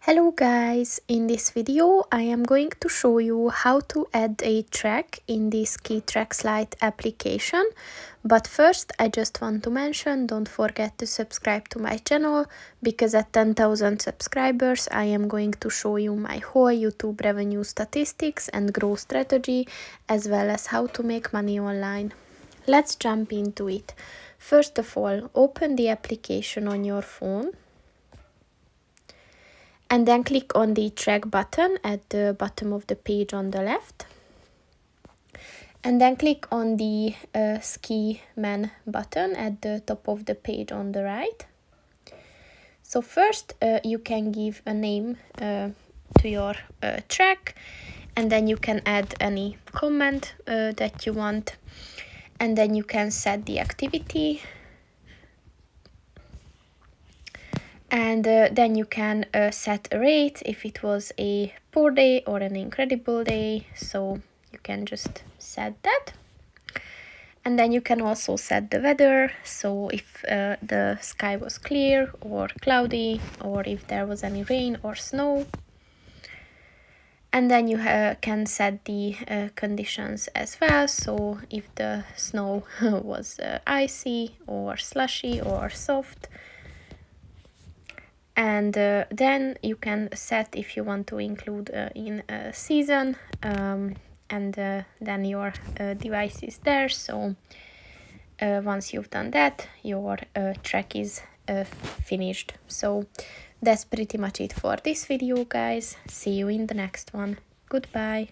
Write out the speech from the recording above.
Hello guys, in this video I am going to show you how to add a track in the Ski Tracks Lite application. But first I just want to mention, don't forget to subscribe to my channel, because at 10,000 subscribers I am going to show you my whole YouTube revenue statistics and growth strategy, as well as how to make money online. Let's jump into it. First of all, open the application on your phone. And then click on the track button at the bottom of the page on the left. And then click on the ski man button at the top of the page on the right. So first you can give a name to your track, and then you can add any comment that you want. And then you can set the activity. And then you can set a rate if it was a poor day or an incredible day, so you can just set that. And then you can also set the weather, so if the sky was clear or cloudy, or if there was any rain or snow. And then you can set the conditions as well, so if the snow was icy or slushy or soft. And then you can set if you want to include in a season, and then your device is there. So once you've done that, your track is finished. So that's pretty much it for this video, guys. See you in the next one. Goodbye.